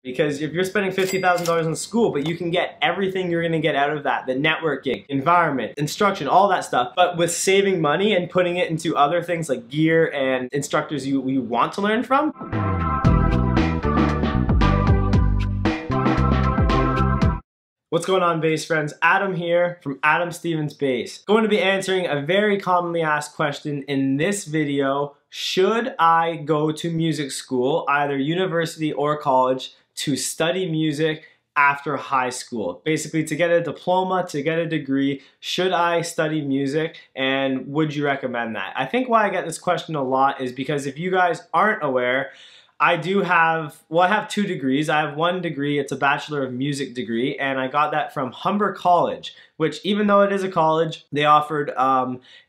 Because if you're spending $50,000 in school, but you can get everything you're gonna get out of that, the networking, environment, instruction, all that stuff, but with saving money and putting it into other things like gear and instructors you want to learn from. What's going on, bass friends? Adam here from Adam Stevens Bass. Going to be answering a very commonly asked question in this video. Should I go to music school, either university or college, to study music after high school? Basically, to get a diploma, to get a degree, should I study music, and would you recommend that? I think why I get this question a lot is because if you guys aren't aware, I have two degrees. I have one degree, it's a Bachelor of Music degree, and I got that from Humber College, which even though it is a college, they offered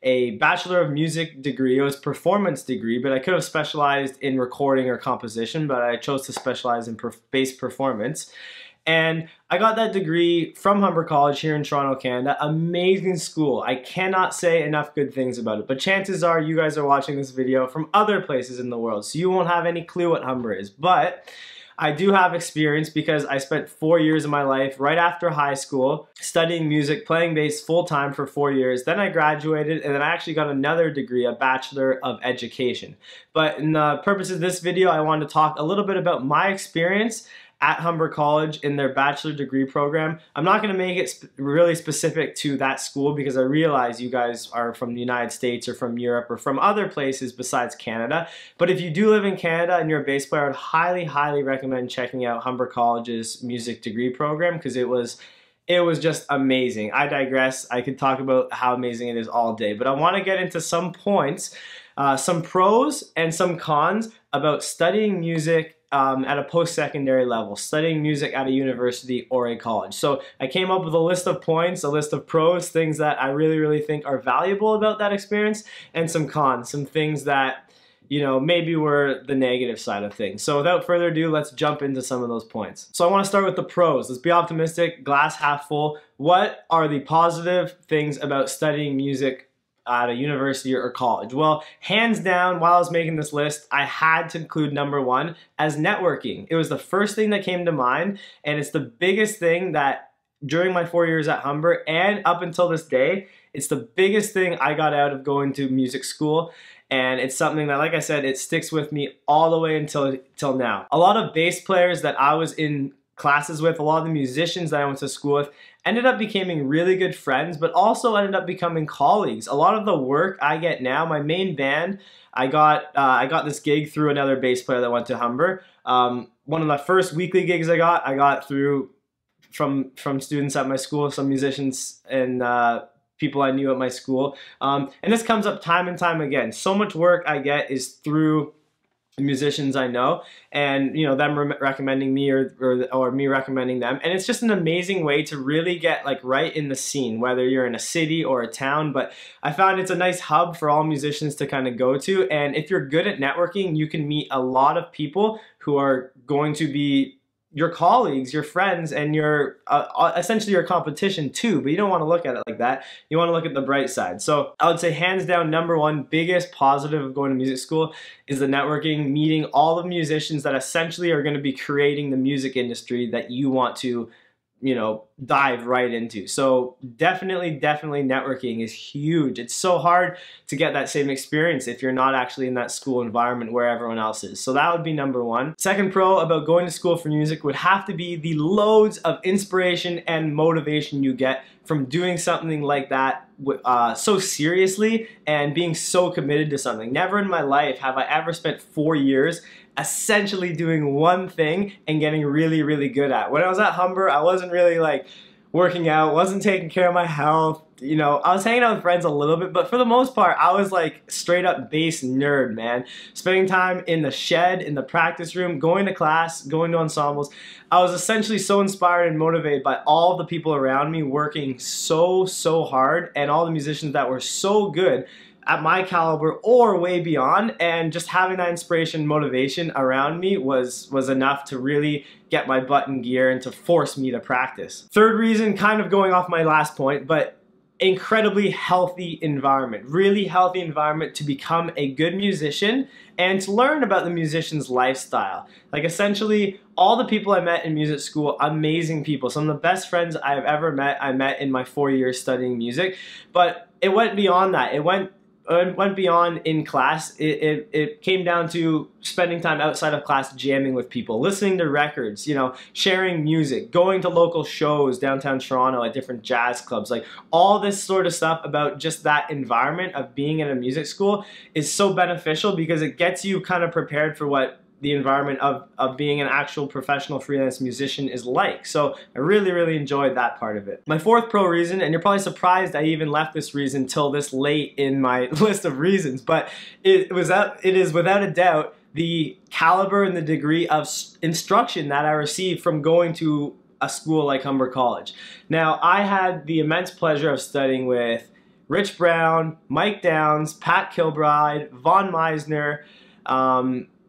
a Bachelor of Music degree. It was performance degree, but I could have specialized in recording or composition, but I chose to specialize in bass performance. And I got that degree from Humber College here in Toronto, Canada. Amazing school. I cannot say enough good things about it. But chances are you guys are watching this video from other places in the world, so you won't have any clue what Humber is. But I do have experience because I spent 4 years of my life right after high school studying music, playing bass full-time for 4 years. Then I graduated, and then I actually got another degree, a Bachelor of Education. But in the purpose of this video, I wanted to talk a little bit about my experience at Humber College in their bachelor degree program. I'm not going to make it really specific to that school because I realize you guys are from the United States or from Europe or from other places besides Canada. But if you do live in Canada and you're a bass player, I would highly, highly recommend checking out Humber College's music degree program because it was just amazing. I digress. I could talk about how amazing it is all day, but I want to get into some points, some pros and some cons about studying music at a post-secondary level, studying music at a university or a college. So I came up with a list of points, a list of pros, things that I really, really think are valuable about that experience, and some cons, some things that, you know, maybe were the negative side of things. So without further ado, let's jump into some of those points. So I want to start with the pros. Let's be optimistic, glass half full. What are the positive things about studying music at a university or college? Well, hands down, while I was making this list, I had to include number one as networking. It was the first thing that came to mind, and it's the biggest thing that during my 4 years at Humber and up until this day, it's the biggest thing I got out of going to music school. And it's something that, like I said, it sticks with me all the way until now. A lot of bass players that I was in classes with, a lot of the musicians that I went to school with, ended up becoming really good friends, but also ended up becoming colleagues. A lot of the work I get now, my main band, I got this gig through another bass player that went to Humber. One of the first weekly gigs I got through from students at my school, some musicians and people I knew at my school. And this comes up time and time again. So much work I get is through musicians I know, and you know, them recommending me or me recommending them, and it's just an amazing way to really get like right in the scene, whether you're in a city or a town. But I found it's a nice hub for all musicians to kind of go to, and if you're good at networking, you can meet a lot of people who are going to be your colleagues, your friends, and your essentially your competition too. But you don't want to look at it like that. You want to look at the bright side. So I would say hands down, number one biggest positive of going to music school is the networking, meeting all the musicians that essentially are going to be creating the music industry that you want to, you know, dive right into. So definitely networking is huge. It's so hard to get that same experience if you're not actually in that school environment where everyone else is. So that would be number one. Second pro about going to school for music would have to be the loads of inspiration and motivation you get from doing something like that so seriously and being so committed to something. Never in my life have I ever spent 4 years essentially doing one thing and getting really, really good at. When I was at Humber, I wasn't really like working out, wasn't taking care of my health. You know, I was hanging out with friends a little bit, but for the most part, I was like straight up bass nerd, man. Spending time in the shed, in the practice room, going to class, going to ensembles. I was essentially so inspired and motivated by all the people around me working so hard, and all the musicians that were so good at my caliber or way beyond, and just having that inspiration and motivation around me was enough to really get my butt in gear and to force me to practice. Third reason, kind of going off my last point, but incredibly healthy environment, really healthy environment to become a good musician and to learn about the musician's lifestyle. Like essentially all the people I met in music school, amazing people. Some of the best friends I've ever met, I met in my 4 years studying music, but it went beyond that. It went beyond in class. It came down to spending time outside of class jamming with people, listening to records, you know, sharing music, going to local shows downtown Toronto at different jazz clubs. Like all this sort of stuff about just that environment of being in a music school is so beneficial because it gets you kind of prepared for what the environment of being an actual professional freelance musician is like. So I really enjoyed that part of it. My fourth pro reason, and you're probably surprised I even left this reason till this late in my list of reasons, but it is without a doubt the caliber and the degree of instruction that I received from going to a school like Humber College. Now, I had the immense pleasure of studying with Rich Brown, Mike Downs, Pat Kilbride, Von Meisner,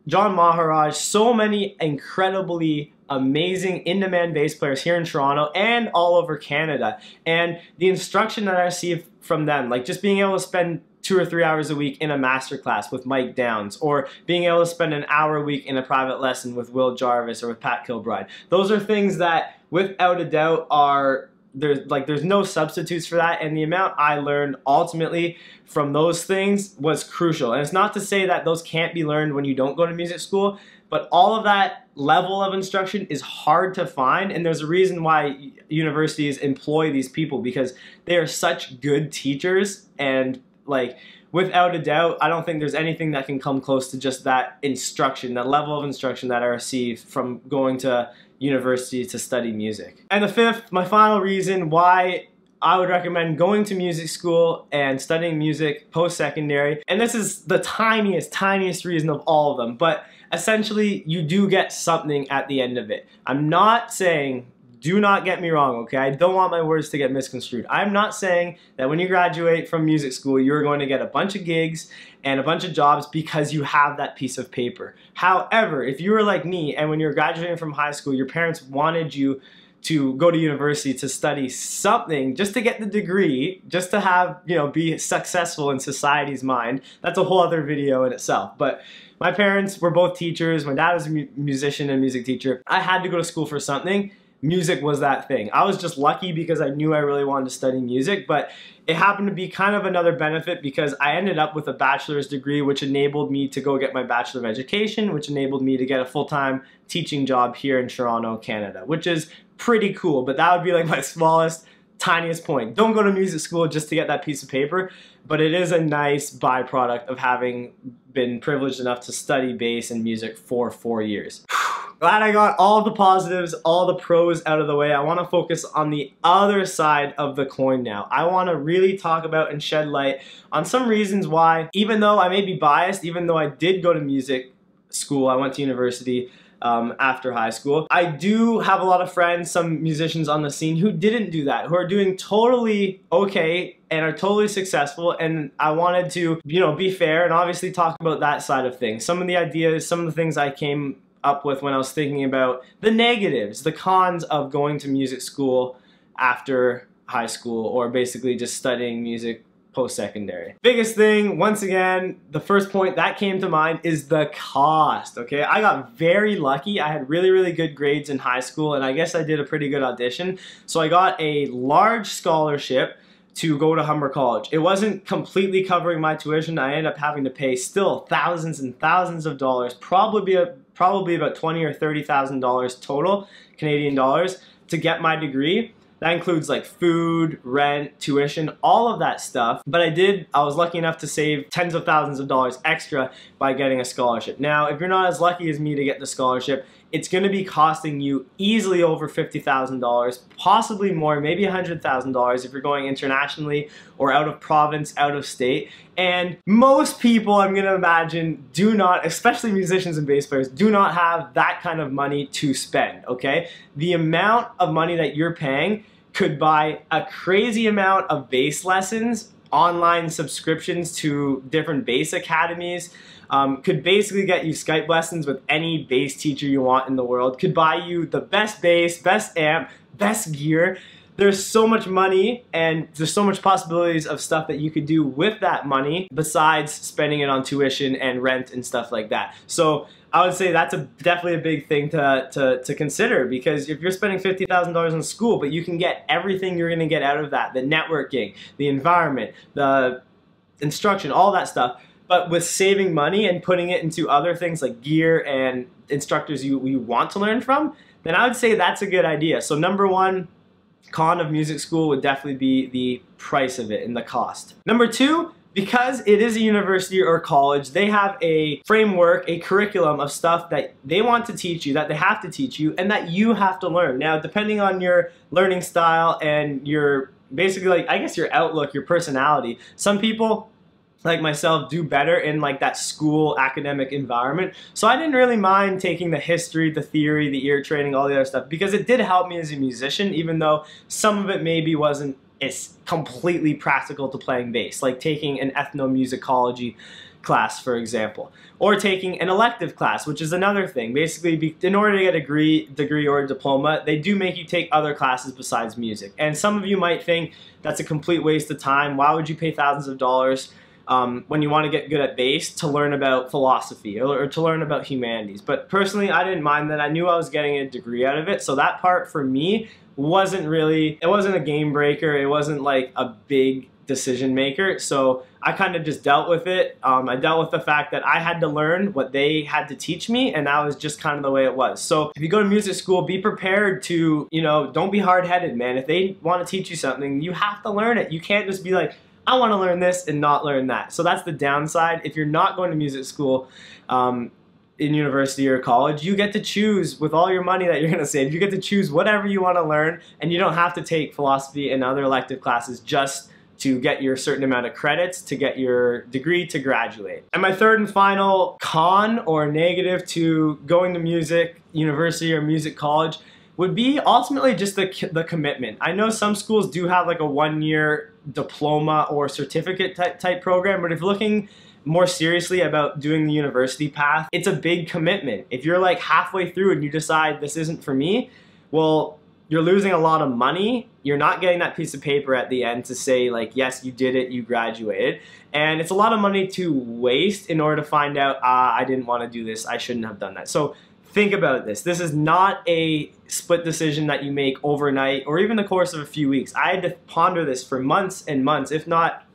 John Maharaj, so many incredibly amazing in-demand bass players here in Toronto and all over Canada. And the instruction that I received from them, like just being able to spend 2 or 3 hours a week in a masterclass with Mike Downs, or being able to spend an hour a week in a private lesson with Will Jarvis or with Pat Kilbride. Those are things that without a doubt are there's no substitutes for that, and the amount I learned ultimately from those things was crucial. And it's not to say that those can't be learned when you don't go to music school, but all of that level of instruction is hard to find, and there's a reason why universities employ these people, because they are such good teachers. And like without a doubt, I don't think there's anything that can come close to just that instruction, that level of instruction that I received from going to university to study music. And the fifth, my final reason why I would recommend going to music school and studying music post-secondary, and this is the tiniest reason of all of them, but essentially you do get something at the end of it. I'm not saying, do not get me wrong, okay? I don't want my words to get misconstrued. I'm not saying that when you graduate from music school, you're going to get a bunch of gigs and a bunch of jobs because you have that piece of paper. However, if you were like me and when you were graduating from high school, your parents wanted you to go to university to study something just to get the degree, just to have, you know, be successful in society's mind, that's a whole other video in itself. But my parents were both teachers. My dad was a musician and music teacher. I had to go to school for something. Music was that thing. I was just lucky because I knew I really wanted to study music, but it happened to be kind of another benefit because I ended up with a bachelor's degree, which enabled me to go get my Bachelor of Education, which enabled me to get a full-time teaching job here in Toronto, Canada, which is pretty cool. But that would be like my smallest, tiniest point. Don't go to music school just to get that piece of paper, but it is a nice byproduct of having been privileged enough to study bass and music for 4 years. Glad I got all the positives, all the pros out of the way. I want to focus on the other side of the coin now. I want to really talk about and shed light on some reasons why, even though I may be biased, even though I did go to music school, I went to university after high school, I do have a lot of friends, some musicians on the scene who didn't do that, who are doing totally okay and are totally successful, and I wanted to, you know, be fair and obviously talk about that side of things. Some of the ideas, some of the things I came up with when I was thinking about the negatives, the cons of going to music school after high school, or basically just studying music post-secondary. Biggest thing, once again, the first point that came to mind is the cost, okay? I got very lucky. I had really good grades in high school, and I guess I did a pretty good audition. So I got a large scholarship to go to Humber College. It wasn't completely covering my tuition. I ended up having to pay still thousands and thousands of dollars, probably about $20,000 or $30,000 total Canadian dollars to get my degree. That includes like food, rent, tuition, all of that stuff. But I was lucky enough to save tens of thousands of dollars extra by getting a scholarship. Now, if you're not as lucky as me to get the scholarship, it's going to be costing you easily over $50,000, possibly more, maybe $100,000 if you're going internationally or out of province, out of state. And most people, I'm going to imagine, do not, especially musicians and bass players, do not have that kind of money to spend, okay? The amount of money that you're paying could buy a crazy amount of bass lessons, online subscriptions to different bass academies, could basically get you Skype lessons with any bass teacher you want in the world, could buy you the best bass, best amp, best gear. there's so much money and there's so much possibilities of stuff that you could do with that money besides spending it on tuition and rent and stuff like that. So I would say that's definitely a big thing to consider, because if you're spending $50,000 in school, but you can get everything you're gonna get out of that, the networking, the environment, the instruction, all that stuff, but with saving money and putting it into other things like gear and instructors you want to learn from, then I would say that's a good idea. So number one con of music school would definitely be the price of it and the cost. Number two, because it is a university or college, they have a framework, a curriculum of stuff that they want to teach you, that they have to teach you, and that you have to learn. Now, depending on your learning style and your, basically, like, I guess your outlook, your personality, some people like myself do better in like that school academic environment. So I didn't really mind taking the history, the theory, the ear training, all the other stuff, because it did help me as a musician, even though some of it maybe wasn't as completely practical to playing bass, like taking an ethnomusicology class, for example, or taking an elective class, which is another thing. Basically, in order to get a degree or a diploma, they do make you take other classes besides music. And some of you might think that's a complete waste of time. Why would you pay thousands of dollars when you want to get good at bass to learn about philosophy or to learn about humanities? But personally, I didn't mind that. I knew I was getting a degree out of it, so that part for me wasn't really, it wasn't a game breaker, it wasn't like a big decision maker, so I kind of just dealt with it. I dealt with the fact that I had to learn what they had to teach me, and that was just kind of the way it was. So if you go to music school, be prepared to, you know, don't be hard-headed, man. If they want to teach you something, you have to learn it. You can't just be like, I want to learn this and not learn that. So that's the downside. If you're not going to music school in university or college, you get to choose with all your money that you're going to save. You get to choose whatever you want to learn, and you don't have to take philosophy and other elective classes just to get your certain amount of credits to get your degree to graduate. And my third and final con or negative to going to music university or music college would be ultimately just the commitment. I know some schools do have like a one-year diploma or certificate type program, but if you're looking more seriously about doing the university path, it's a big commitment. If you're like halfway through and you decide this isn't for me, well, you're losing a lot of money. You're not getting that piece of paper at the end to say like, yes, you did it, you graduated. And it's a lot of money to waste in order to find out, I didn't want to do this, I shouldn't have done that. So think about this. This is not a split decision that you make overnight or even the course of a few weeks. I had to ponder this for months and months, if not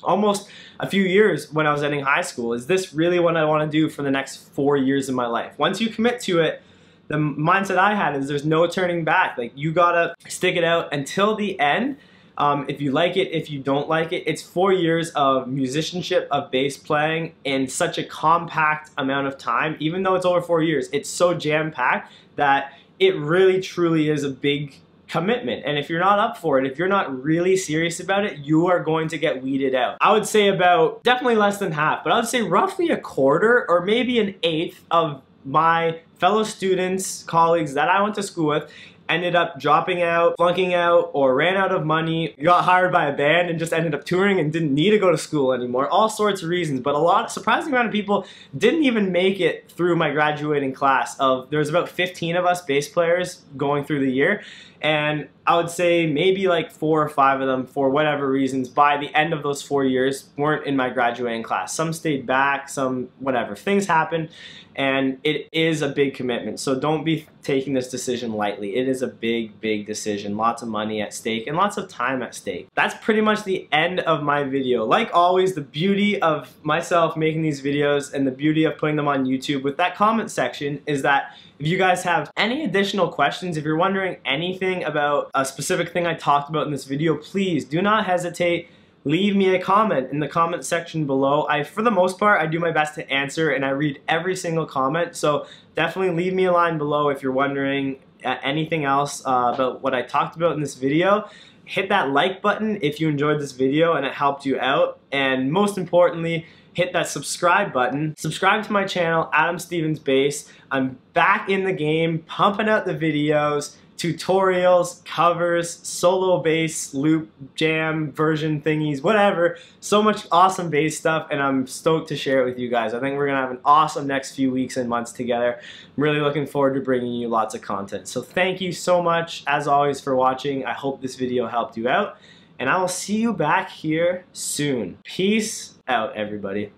almost a few years when I was ending high school. Is this really what I want to do for the next 4 years of my life? Once you commit to it, the mindset I had is there's no turning back. Like, you gotta stick it out until the end. If you like it, if you don't like it, it's 4 years of musicianship, of bass playing in such a compact amount of time. Even though it's over 4 years, it's so jam-packed that it really truly is a big commitment. And if you're not up for it, if you're not really serious about it, you are going to get weeded out. I would say about, definitely less than half, but I would say roughly a quarter or maybe an eighth of my fellow students, colleagues that I went to school with ended up dropping out, flunking out, or ran out of money, got hired by a band and just ended up touring and didn't need to go to school anymore. All sorts of reasons, but surprising amount of people didn't even make it through my graduating class. There's about 15 of us bass players going through the year, and I would say maybe like 4 or 5 of them, for whatever reasons, by the end of those 4 years, weren't in my graduating class. Some stayed back, some whatever. Things happen, and it is a big commitment. So don't be taking this decision lightly. It is a big, big decision. Lots of money at stake and lots of time at stake. That's pretty much the end of my video. Like always, the beauty of myself making these videos and the beauty of putting them on YouTube with that comment section is that if you guys have any additional questions, if you're wondering anything about a specific thing I talked about in this video, please do not hesitate. Leave me a comment in the comment section below. For the most part, I do my best to answer and I read every single comment. So definitely leave me a line below if you're wondering anything else about what I talked about in this video. Hit that like button if you enjoyed this video and it helped you out. And most importantly, hit that subscribe button. Subscribe to my channel, Adam Stevens Bass. I'm back in the game, pumping out the videos, tutorials, covers, solo bass, loop, jam, version thingies, whatever. So much awesome bass stuff, and I'm stoked to share it with you guys. I think we're gonna have an awesome next few weeks and months together. I'm really looking forward to bringing you lots of content. So thank you so much, as always, for watching. I hope this video helped you out, and I will see you back here soon. Peace out, everybody.